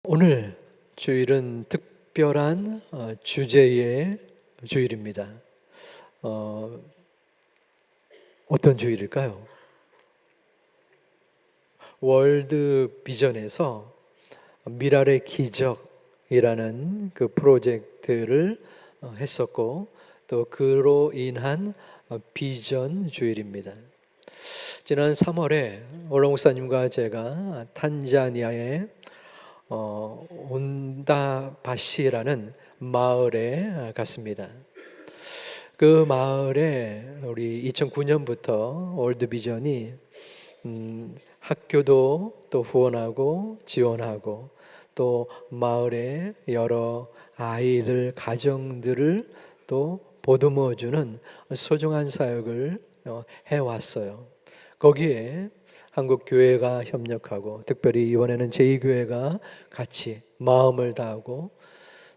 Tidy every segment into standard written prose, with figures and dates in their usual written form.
오늘 주일은 특별한 주제의 주일입니다. 어떤 주일일까요? 월드 비전에서 미랄의 기적이라는 그 프로젝트를 했었고, 또 그로 인한 비전 주일입니다. 지난 3월에 올로 목사님과 제가 탄자니아의 온다바시라는 마을에 갔습니다. 그 마을에 우리 2009년부터 월드비전이 학교도 또 후원하고 지원하고, 또 마을의 여러 아이들 가정들을 또 보듬어주는 소중한 사역을 해왔어요. 거기에 한국 교회가 협력하고, 특별히 이번에는 제2교회가 같이 마음을 다하고,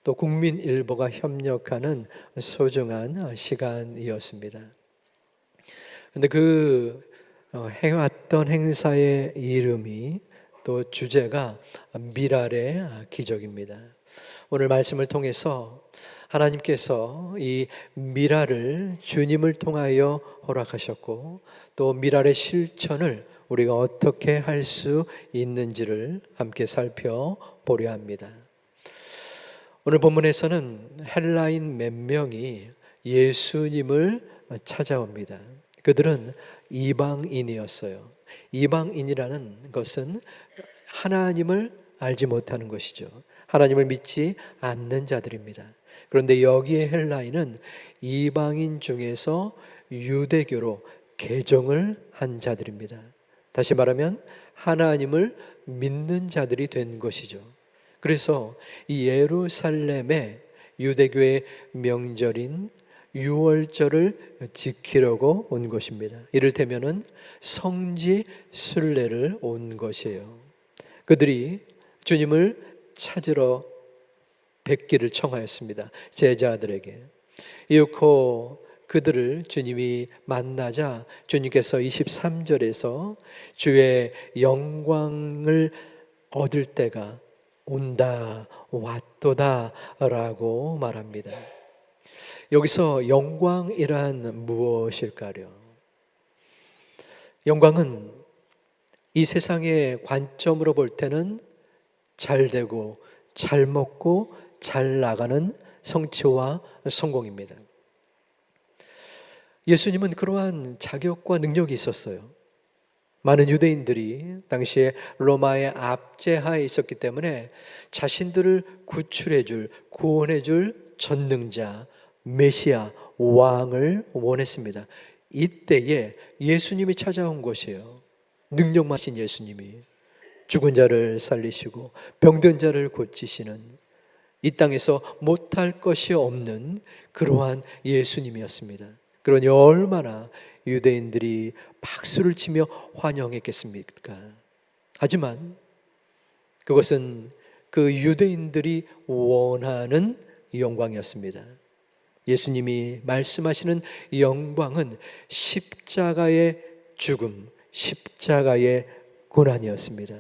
또 국민일보가 협력하는 소중한 시간이었습니다. 근데 그 해왔던 행사의 이름이, 또 주제가 미랄의 기적입니다. 오늘 말씀을 통해서 하나님께서 이 미랄을 주님을 통하여 허락하셨고, 또 미랄의 실천을 우리가 어떻게 할 수 있는지를 함께 살펴보려 합니다. 오늘 본문에서는 헬라인 몇 명이 예수님을 찾아옵니다. 그들은 이방인이었어요. 이방인이라는 것은 하나님을 알지 못하는 것이죠. 하나님을 믿지 않는 자들입니다. 그런데 여기에 헬라인은 이방인 중에서 유대교로 개종을 한 자들입니다. 다시 말하면 하나님을 믿는 자들이 된 것이죠. 그래서 이 예루살렘의 유대교의 명절인 유월절을 지키려고 온 것입니다. 이를테면은 성지 순례를 온 것이에요. 그들이 주님을 찾으러 뵙기를 청하였습니다. 제자들에게. 이윽고 그들을 주님이 만나자 주님께서 23절에서 주의 영광을 얻을 때가 온다, 왔도다 라고 말합니다. 여기서 영광이란 무엇일까요? 영광은 이 세상의 관점으로 볼 때는 잘 되고 잘 먹고 잘 나가는 성취와 성공입니다. 예수님은 그러한 자격과 능력이 있었어요. 많은 유대인들이 당시에 로마의 압제하에 있었기 때문에 자신들을 구출해줄, 구원해줄 전능자, 메시아, 왕을 원했습니다. 이때에 예수님이 찾아온 것이에요. 능력 많으신 예수님이 죽은 자를 살리시고 병든 자를 고치시는, 이 땅에서 못할 것이 없는 그러한 예수님이었습니다. 그러니 얼마나 유대인들이 박수를 치며 환영했겠습니까? 하지만 그것은 그 유대인들이 원하는 영광이었습니다. 예수님이 말씀하시는 영광은 십자가의 죽음, 십자가의 고난이었습니다.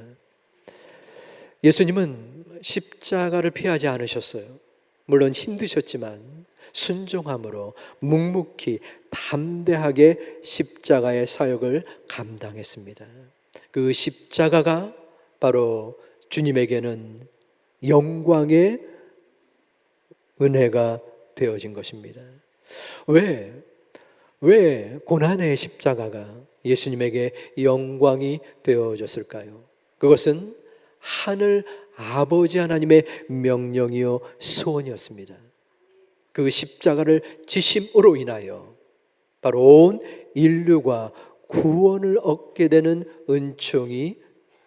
예수님은 십자가를 피하지 않으셨어요. 물론 힘드셨지만 순종함으로 묵묵히 담대하게 십자가의 사역을 감당했습니다. 그 십자가가 바로 주님에게는 영광의 은혜가 되어진 것입니다. 왜 고난의 십자가가 예수님에게 영광이 되어졌을까요? 그것은 하늘 아버지 하나님의 명령이요 소원이었습니다. 그 십자가를 지심으로 인하여 바로 온 인류가 구원을 얻게 되는 은총이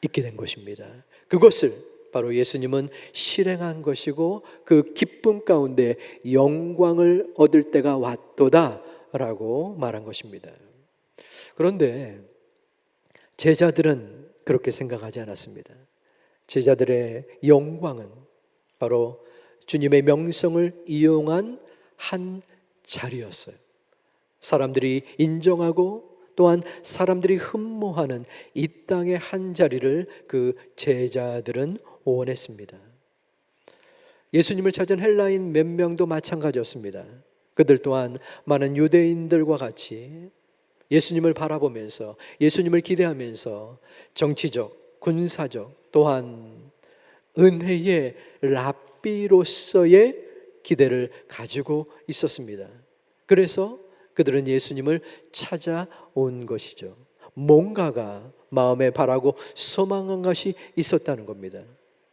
있게 된 것입니다. 그것을 바로 예수님은 실행한 것이고, 그 기쁨 가운데 영광을 얻을 때가 왔도다 라고 말한 것입니다. 그런데 제자들은 그렇게 생각하지 않았습니다. 제자들의 영광은 바로 주님의 명성을 이용한 한 자리였어요. 사람들이 인정하고 또한 사람들이 흠모하는 이 땅의 한 자리를 그 제자들은 원했습니다. 예수님을 찾은 헬라인 몇 명도 마찬가지였습니다. 그들 또한 많은 유대인들과 같이 예수님을 바라보면서 예수님을 기대하면서 정치적, 군사적 또한 은혜의 랍비로서의 기대를 가지고 있었습니다. 그래서 그들은 예수님을 찾아온 것이죠. 뭔가가 마음에 바라고 소망한 것이 있었다는 겁니다.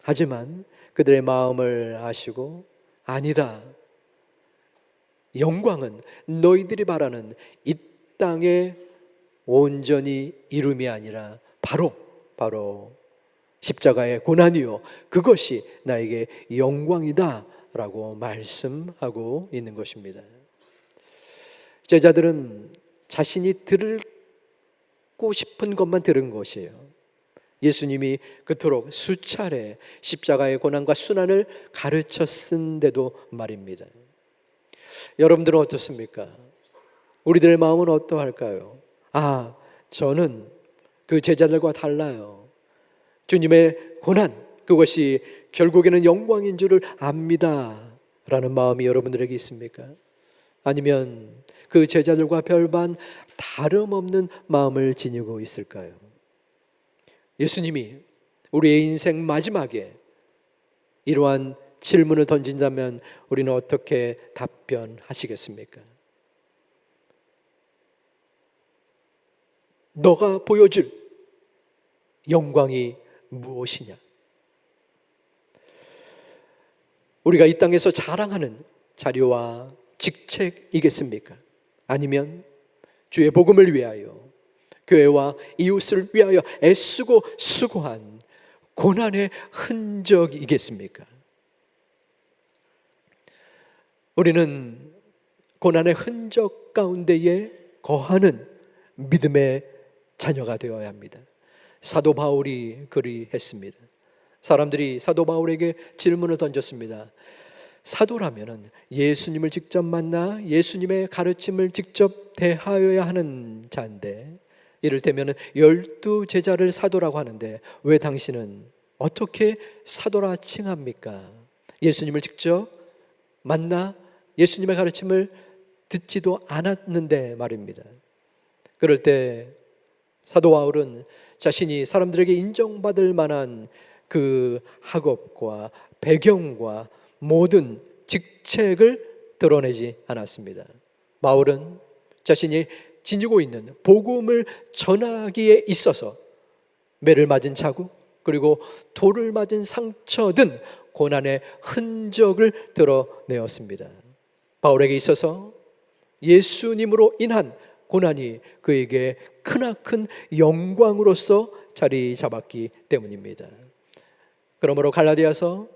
하지만 그들의 마음을 아시고 아니다. 영광은 너희들이 바라는 이 땅의 온전히 이름이 아니라 바로 십자가의 고난이요 그것이 나에게 영광이다 라고 말씀하고 있는 것입니다. 제자들은 자신이 듣고 싶은 것만 들은 것이에요. 예수님이 그토록 수차례 십자가의 고난과 순환을 가르쳤은데도 말입니다. 여러분들은 어떻습니까? 우리들의 마음은 어떠할까요? 저는 그 제자들과 달라요. 주님의 고난, 그것이 결국에는 영광인 줄을 압니다 라는 마음이 여러분들에게 있습니까? 아니면 그 제자들과 별반 다름없는 마음을 지니고 있을까요? 예수님이 우리의 인생 마지막에 이러한 질문을 던진다면 우리는 어떻게 답변하시겠습니까? 너가 보여줄 영광이 무엇이냐? 우리가 이 땅에서 자랑하는 자료와 직책이겠습니까? 아니면 주의 복음을 위하여 교회와 이웃을 위하여 애쓰고 수고한 고난의 흔적이겠습니까? 우리는 고난의 흔적 가운데에 거하는 믿음의 자녀가 되어야 합니다. 사도 바울이 그리했습니다. 사람들이 사도 바울에게 질문을 던졌습니다. 사도라면은 예수님을 직접 만나 예수님의 가르침을 직접 대하여야 하는 자인데, 이를테면 12 제자를 사도라고 하는데 왜 당신은 어떻게 사도라 칭합니까? 예수님을 직접 만나 예수님의 가르침을 듣지도 않았는데 말입니다. 그럴 때 사도 바울은 자신이 사람들에게 인정받을 만한 그 학업과 배경과 모든 직책을 드러내지 않았습니다. 바울은 자신이 지니고 있는 복음을 전하기에 있어서 매를 맞은 자국 그리고 돌을 맞은 상처 등 고난의 흔적을 드러내었습니다. 바울에게 있어서 예수님으로 인한 고난이 그에게 크나큰 영광으로서 자리 잡았기 때문입니다. 그러므로 갈라디아서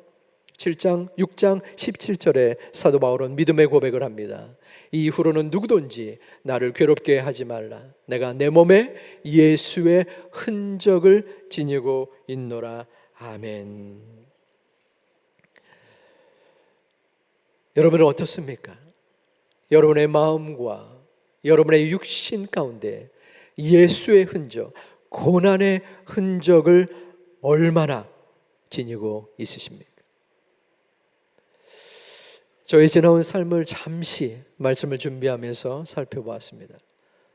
7장 6장 17절에 사도 바울은 믿음의 고백을 합니다. 이후로는 누구든지 나를 괴롭게 하지 말라. 내가 내 몸에 예수의 흔적을 지니고 있노라. 아멘. 여러분은 어떻습니까? 여러분의 마음과 여러분의 육신 가운데 예수의 흔적, 고난의 흔적을 얼마나 지니고 있으십니까? 저의 지나온 삶을 잠시 말씀을 준비하면서 살펴보았습니다.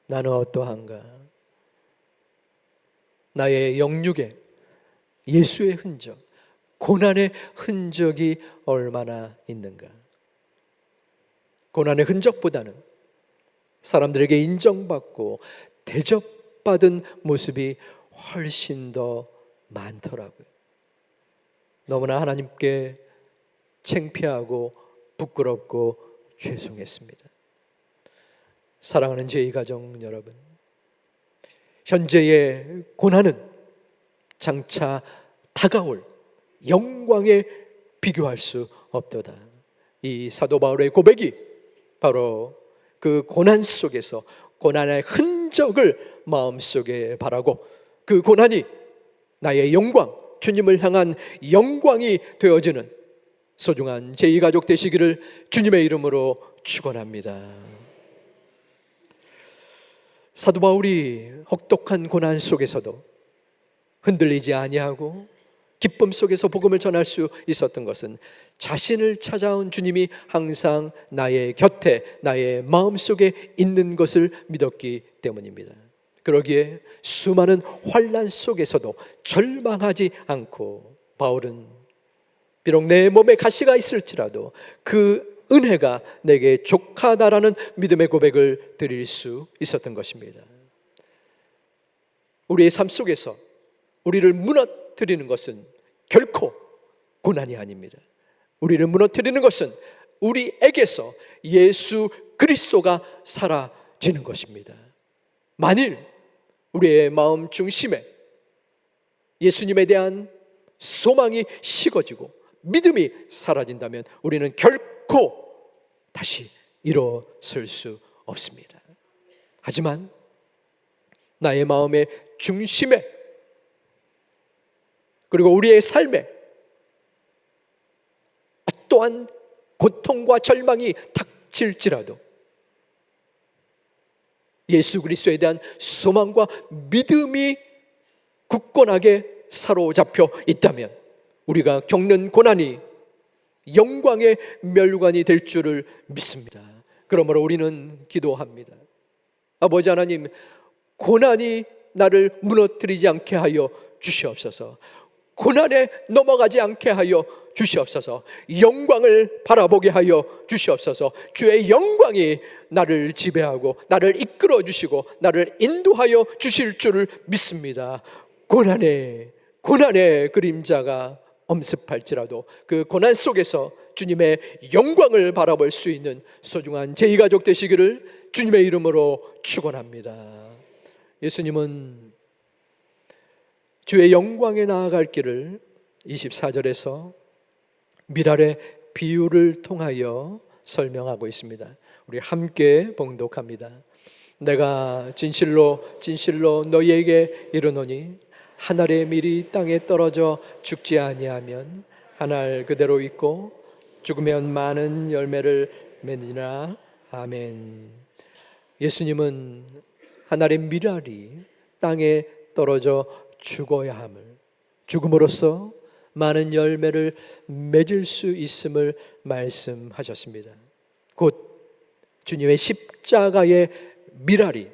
나는 어떠한가? 나의 영육에 예수의 흔적, 고난의 흔적이 얼마나 있는가? 고난의 흔적보다는 사람들에게 인정받고 대접받은 모습이 훨씬 더 많더라고요. 너무나 하나님께 창피하고 부끄럽고 죄송했습니다. 사랑하는 제2 가정 여러분, 현재의 고난은 장차 다가올 영광에 비교할 수 없도다. 이 사도 바울의 고백이 바로 그 고난 속에서 고난의 흔적을 마음속에 바라고 그 고난이 나의 영광, 주님을 향한 영광이 되어지는 소중한 제2가족 되시기를 주님의 이름으로 축원합니다. 사도 바울이 혹독한 고난 속에서도 흔들리지 아니하고 기쁨 속에서 복음을 전할 수 있었던 것은 자신을 찾아온 주님이 항상 나의 곁에, 나의 마음속에 있는 것을 믿었기 때문입니다. 그러기에 수많은 환난 속에서도 절망하지 않고 바울은 비록 내 몸에 가시가 있을지라도 그 은혜가 내게 족하다라는 믿음의 고백을 드릴 수 있었던 것입니다. 우리의 삶 속에서 우리를 무너뜨리는 것은 결코 고난이 아닙니다. 우리를 무너뜨리는 것은 우리에게서 예수 그리스도가 사라지는 것입니다. 만일 우리의 마음 중심에 예수님에 대한 소망이 식어지고 믿음이 사라진다면 우리는 결코 다시 일어설 수 없습니다. 하지만 나의 마음의 중심에 그리고 우리의 삶에 어떠한 고통과 절망이 닥칠지라도 예수 그리스도에 대한 소망과 믿음이 굳건하게 사로잡혀 있다면 우리가 겪는 고난이 영광의 멸관이 될 줄을 믿습니다. 그러므로 우리는 기도합니다. 아버지 하나님, 고난이 나를 무너뜨리지 않게 하여 주시옵소서. 고난에 넘어가지 않게 하여 주시옵소서. 영광을 바라보게 하여 주시옵소서. 주의 영광이 나를 지배하고 나를 이끌어 주시고 나를 인도하여 주실 줄을 믿습니다. 고난의 그림자가 엄습할지라도 그 고난 속에서 주님의 영광을 바라볼 수 있는 소중한 제2가족 되시기를 주님의 이름으로 축원합니다. 예수님은 주의 영광에 나아갈 길을 24절에서 미랄의 비유를 통하여 설명하고 있습니다. 우리 함께 봉독합니다. 내가 진실로 너희에게 이르노니 한 알의 밀이 땅에 떨어져 죽지 아니하면 한 알 그대로 있고 죽으면 많은 열매를 맺으리라. 아멘. 예수님은 한 알의 밀알이 땅에 떨어져 죽어야 함을, 죽음으로써 많은 열매를 맺을 수 있음을 말씀하셨습니다. 곧 주님의 십자가의 밀알이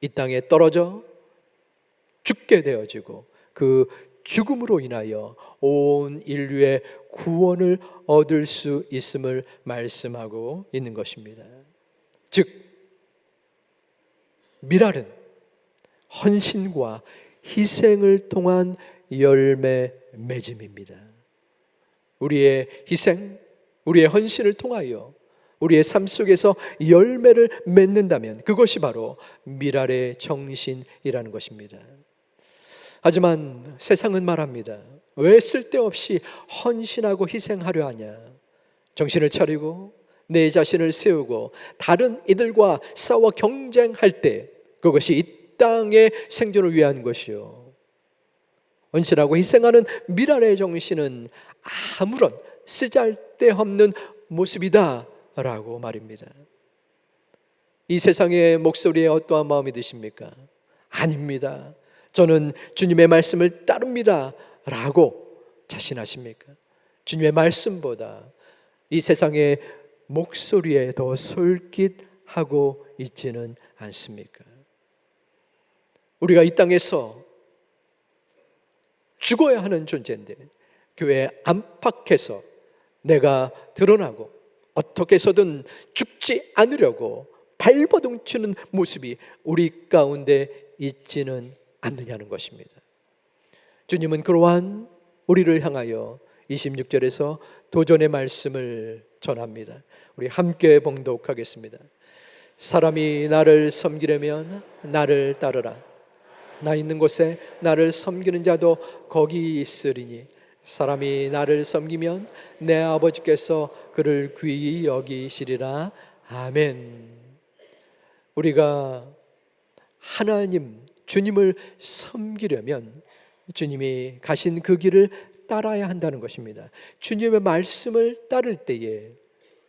이 땅에 떨어져 죽게 되어지고 그 죽음으로 인하여 온 인류의 구원을 얻을 수 있음을 말씀하고 있는 것입니다. 즉 밀알은 헌신과 희생을 통한 열매 맺음입니다. 우리의 희생, 우리의 헌신을 통하여 우리의 삶 속에서 열매를 맺는다면 그것이 바로 밀알의 정신이라는 것입니다. 하지만 세상은 말합니다. 왜 쓸데없이 헌신하고 희생하려 하냐? 정신을 차리고 내 자신을 세우고 다른 이들과 싸워 경쟁할 때 그것이 이 땅의 생존을 위한 것이요, 헌신하고 희생하는 밀알의 정신은 아무런 쓰잘데없는 모습이다 라고 말입니다. 이 세상의 목소리에 어떠한 마음이 드십니까? 아닙니다, 저는 주님의 말씀을 따릅니다 라고 자신하십니까? 주님의 말씀보다 이 세상의 목소리에 더 솔깃하고 있지는 않습니까? 우리가 이 땅에서 죽어야 하는 존재인데 교회 안팎에서 내가 드러나고 어떻게 해서든 죽지 않으려고 발버둥치는 모습이 우리 가운데 있지는 않느냐는 것입니다. 주님은 그러한 우리를 향하여 26절에서 도전의 말씀을 전합니다. 우리 함께 봉독하겠습니다. 사람이 나를 섬기려면 나를 따르라. 나 있는 곳에 나를 섬기는 자도 거기 있으리니 사람이 나를 섬기면 내 아버지께서 그를 귀히 여기시리라. 아멘. 우리가 하나님, 주님을 섬기려면 주님이 가신 그 길을 따라야 한다는 것입니다. 주님의 말씀을 따를 때에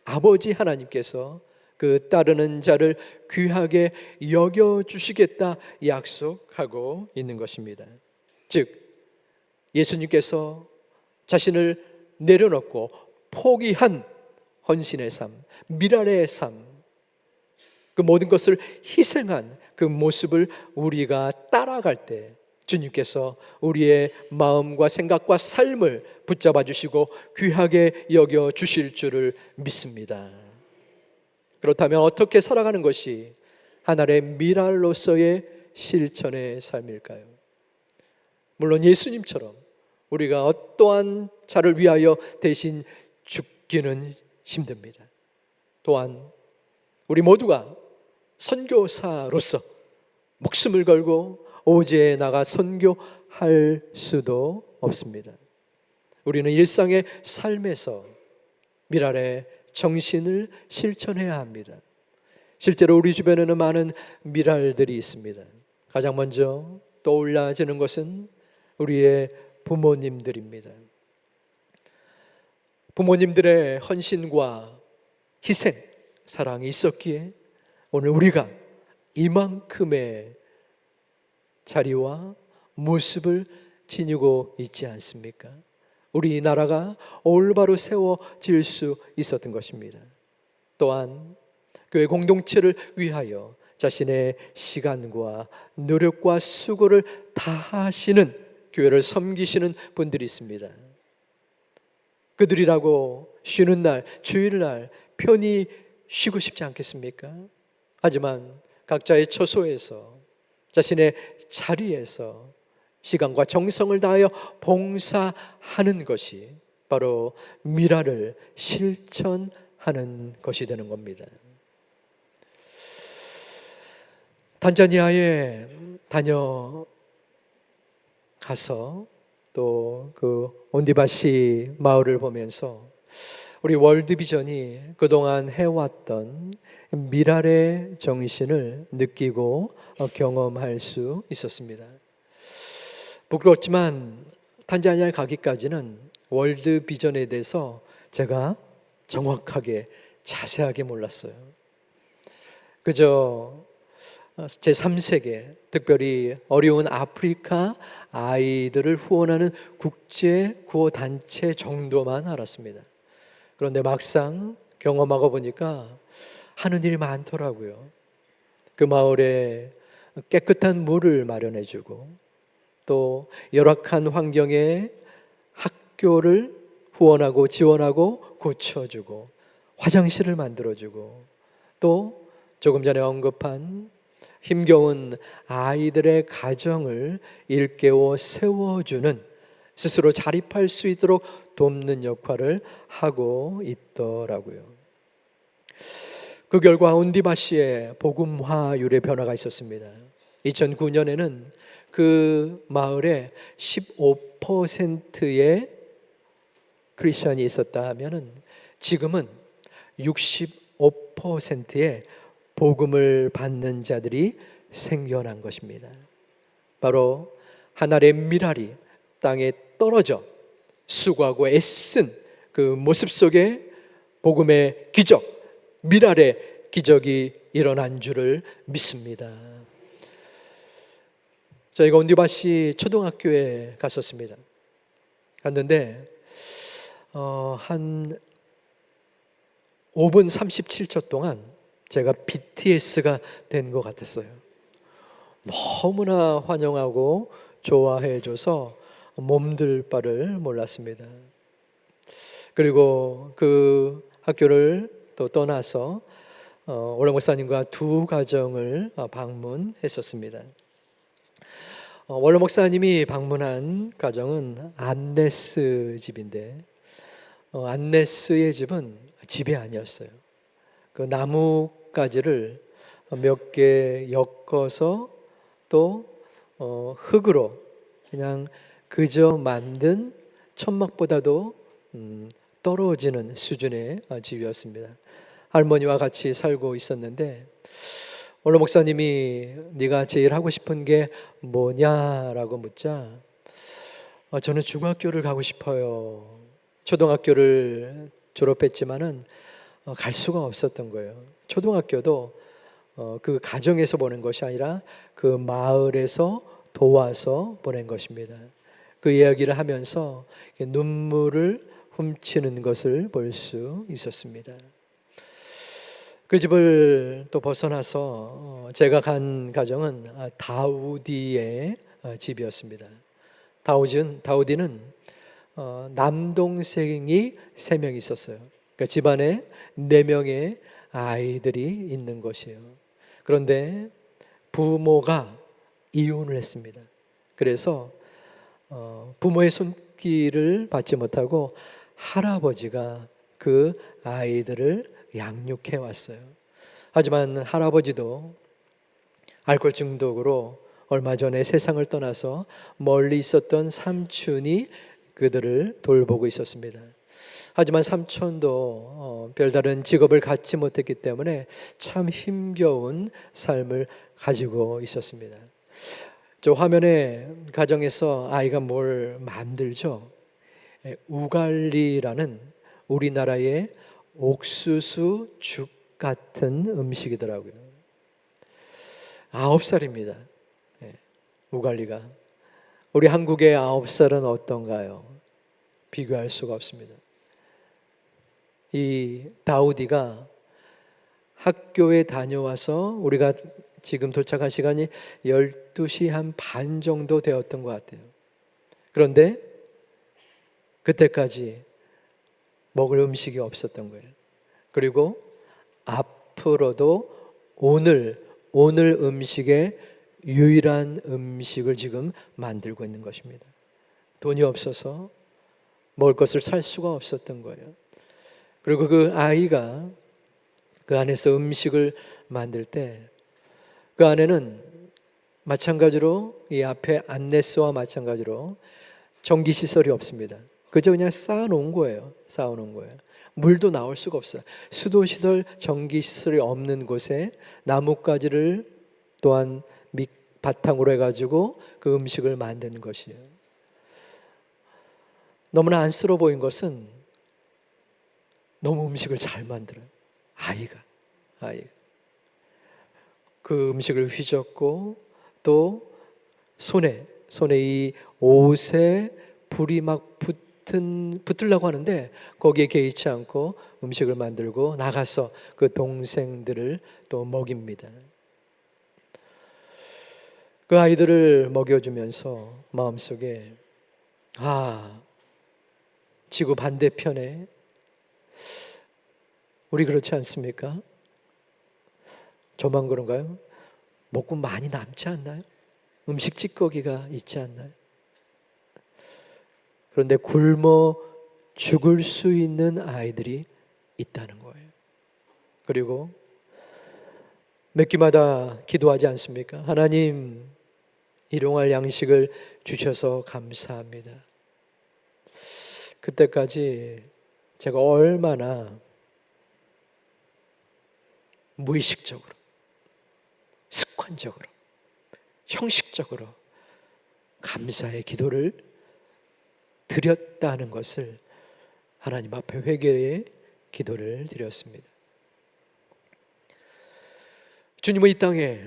아버지 하나님께서 그 따르는 자를 귀하게 여겨주시겠다 약속하고 있는 것입니다. 즉 예수님께서 자신을 내려놓고 포기한 헌신의 삶, 미랄의 삶, 그 모든 것을 희생한 그 모습을 우리가 따라갈 때 주님께서 우리의 마음과 생각과 삶을 붙잡아 주시고 귀하게 여겨 주실 줄을 믿습니다. 그렇다면 어떻게 살아가는 것이 하나의 미랄로서의 실천의 삶일까요? 물론 예수님처럼 우리가 어떠한 자를 위하여 대신 죽기는 힘듭니다. 또한 우리 모두가 선교사로서 목숨을 걸고 오지에 나가 선교할 수도 없습니다. 우리는 일상의 삶에서 미랄의 정신을 실천해야 합니다. 실제로 우리 주변에는 많은 미랄들이 있습니다. 가장 먼저 떠올라지는 것은 우리의 부모님들입니다. 부모님들의 헌신과 희생, 사랑이 있었기에 오늘 우리가 이만큼의 자리와 모습을 지니고 있지 않습니까? 우리 나라가 올바로 세워질 수 있었던 것입니다. 또한 교회 공동체를 위하여 자신의 시간과 노력과 수고를 다하시는 교회를 섬기시는 분들이 있습니다. 그들이라고 쉬는 날, 주일날 편히 쉬고 싶지 않겠습니까? 하지만 각자의 처소에서 자신의 자리에서 시간과 정성을 다하여 봉사하는 것이 바로 미랄을 실천하는 것이 되는 겁니다. 탄자니아에 다녀가서 또 그 온디바시 마을을 보면서 우리 월드비전이 그동안 해왔던 미랄의 정신을 느끼고 경험할 수 있었습니다. 부끄럽지만 탄자니아에 가기까지는 월드비전에 대해서 제가 정확하게 자세하게 몰랐어요. 그저 제3세계, 특별히 어려운 아프리카 아이들을 후원하는 국제 구호단체 정도만 알았습니다. 그런데 막상 경험하고 보니까 하는 일이 많더라고요. 그 마을에 깨끗한 물을 마련해주고 또 열악한 환경에 학교를 후원하고 지원하고 고쳐주고 화장실을 만들어주고 또 조금 전에 언급한 힘겨운 아이들의 가정을 일깨워 세워주는, 스스로 자립할 수 있도록 돕는 역할을 하고 있더라고요. 그 결과 온디바시의 복음화율의 변화가 있었습니다. 2009년에는 그 마을에 15%의 크리스천이 있었다 하면은 지금은 65%의 복음을 받는 자들이 생겨난 것입니다. 바로 하나의 미랄이 땅에 떨어져 수고하고 애쓴 그 모습 속에 복음의 기적, 미랄의 기적이 일어난 줄을 믿습니다. 저희가 온디바시 초등학교에 갔었습니다. 갔는데 한 5분 37초 동안 제가 BTS가 된 것 같았어요. 너무나 환영하고 좋아해줘서 몸둘 바를 몰랐습니다. 그리고 그 학교를 또 떠나서 원로 목사님과 두 가정을 방문했었습니다. 원로 목사님이 방문한 가정은 안네스 집인데 안네스의 집은 집이 아니었어요. 그 나뭇가지를 몇 개 엮어서 또 흙으로 그냥 그저 만든 천막보다도 떨어지는 수준의 집이었습니다. 할머니와 같이 살고 있었는데 원로 목사님이 네가 제일 하고 싶은 게 뭐냐라고 묻자 저는 중학교를 가고 싶어요. 초등학교를 졸업했지만은 갈 수가 없었던 거예요. 초등학교도 그 가정에서 보낸 것이 아니라 그 마을에서 도와서 보낸 것입니다. 그 이야기를 하면서 눈물을 훔치는 것을 볼 수 있었습니다. 그 집을 또 벗어나서 제가 간 가정은 다우디의 집이었습니다. 다우디는 남동생이 3명 있었어요. 그러니까 집안에 4명의 아이들이 있는 것이에요. 그런데 부모가 이혼을 했습니다. 그래서 부모의 손길을 받지 못하고 할아버지가 그 아이들을 양육해 왔어요. 하지만 할아버지도 알코올 중독으로 얼마 전에 세상을 떠나서 멀리 있었던 삼촌이 그들을 돌보고 있었습니다. 하지만 삼촌도 별다른 직업을 갖지 못했기 때문에 참 힘겨운 삶을 가지고 있었습니다. 저 화면에 가정에서 아이가 뭘 만들죠? 우갈리라는 우리나라의 옥수수 죽 같은 음식이더라고요. 9살입니다. 우갈리가. 우리 한국의 9살은 어떤가요? 비교할 수가 없습니다. 이 다우디가 학교에 다녀와서 우리가 지금 도착한 시간이 12시 한 반 정도 되었던 것 같아요. 그런데 그때까지 먹을 음식이 없었던 거예요. 그리고 앞으로도 오늘 음식의 유일한 음식을 지금 만들고 있는 것입니다. 돈이 없어서 먹을 것을 살 수가 없었던 거예요. 그리고 그 아이가 그 안에서 음식을 만들 때 그 안에는 마찬가지로 이 앞에 안내서와 마찬가지로 전기시설이 없습니다. 그저 그냥 쌓아놓은 거예요. 물도 나올 수가 없어요. 수도시설, 전기시설이 없는 곳에 나뭇가지를 또한 밑바탕으로 해가지고 그 음식을 만든 것이에요. 너무나 안쓰러워 보인 것은 너무 음식을 잘 만들어요. 아이가. 그 음식을 휘젓고 또 손에 이 옷에 불이 막 붙으려고 하는데 거기에 개의치 않고 음식을 만들고 나가서 그 동생들을 또 먹입니다. 그 아이들을 먹여주면서 마음속에 지구 반대편에 우리 그렇지 않습니까? 저만 그런가요? 먹고 많이 남지 않나요? 음식 찌꺼기가 있지 않나요? 그런데 굶어 죽을 수 있는 아이들이 있다는 거예요. 그리고 몇 끼마다 기도하지 않습니까? 하나님, 일용할 양식을 주셔서 감사합니다. 그때까지 제가 얼마나 무의식적으로, 습관적으로, 형식적으로 감사의 기도를 드렸다는 것을 하나님 앞에 회개의 기도를 드렸습니다. 주님은 이 땅에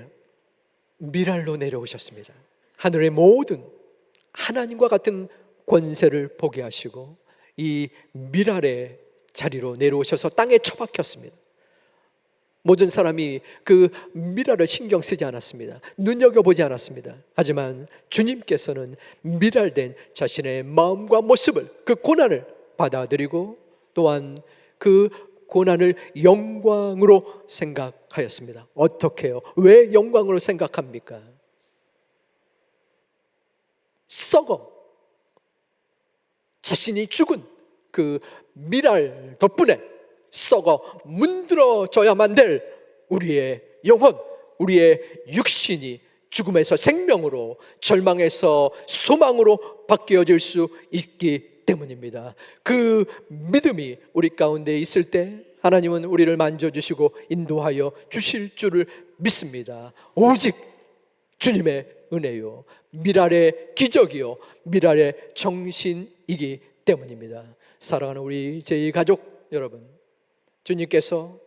미랄로 내려오셨습니다. 하늘의 모든 하나님과 같은 권세를 포기하시고 이 미랄의 자리로 내려오셔서 땅에 처박혔습니다. 모든 사람이 그 미랄을 신경 쓰지 않았습니다. 눈여겨보지 않았습니다. 하지만 주님께서는 미랄된 자신의 마음과 모습을, 그 고난을 받아들이고 또한 그 고난을 영광으로 생각하였습니다. 어떻게요? 왜 영광으로 생각합니까? 썩어 자신이 죽은 그 미랄 덕분에 썩어 문드러져야만 될 우리의 영혼, 우리의 육신이 죽음에서 생명으로, 절망에서 소망으로 바뀌어질 수 있기 때문입니다. 그 믿음이 우리 가운데 있을 때 하나님은 우리를 만져주시고 인도하여 주실 줄을 믿습니다. 오직 주님의 은혜요, 미랄의 기적이요, 미랄의 정신이기 때문입니다. 사랑하는 우리 제2가족 여러분, 주님께서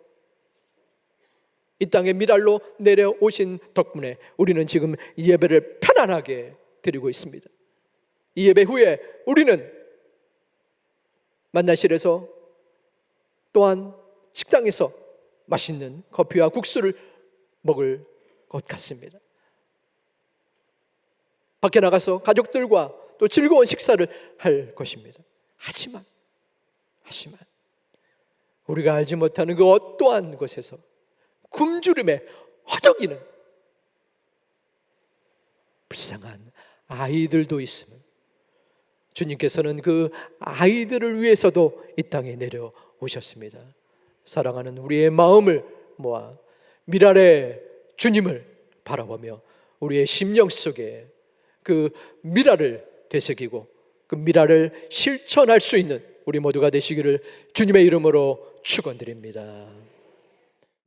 이 땅에 미랄로 내려오신 덕분에 우리는 지금 예배를 편안하게 드리고 있습니다. 이 예배 후에 우리는 만나실에서 또한 식당에서 맛있는 커피와 국수를 먹을 것 같습니다. 밖에 나가서 가족들과 또 즐거운 식사를 할 것입니다. 하지만 우리가 알지 못하는 그 어떠한 곳에서 굶주림에 허덕이는 불쌍한 아이들도 있으면 주님께서는 그 아이들을 위해서도 이 땅에 내려오셨습니다. 사랑하는 우리의 마음을 모아 미랄의 주님을 바라보며 우리의 심령 속에 그 미랄을 되새기고 그 미랄을 실천할 수 있는 우리 모두가 되시기를 주님의 이름으로 축원드립니다.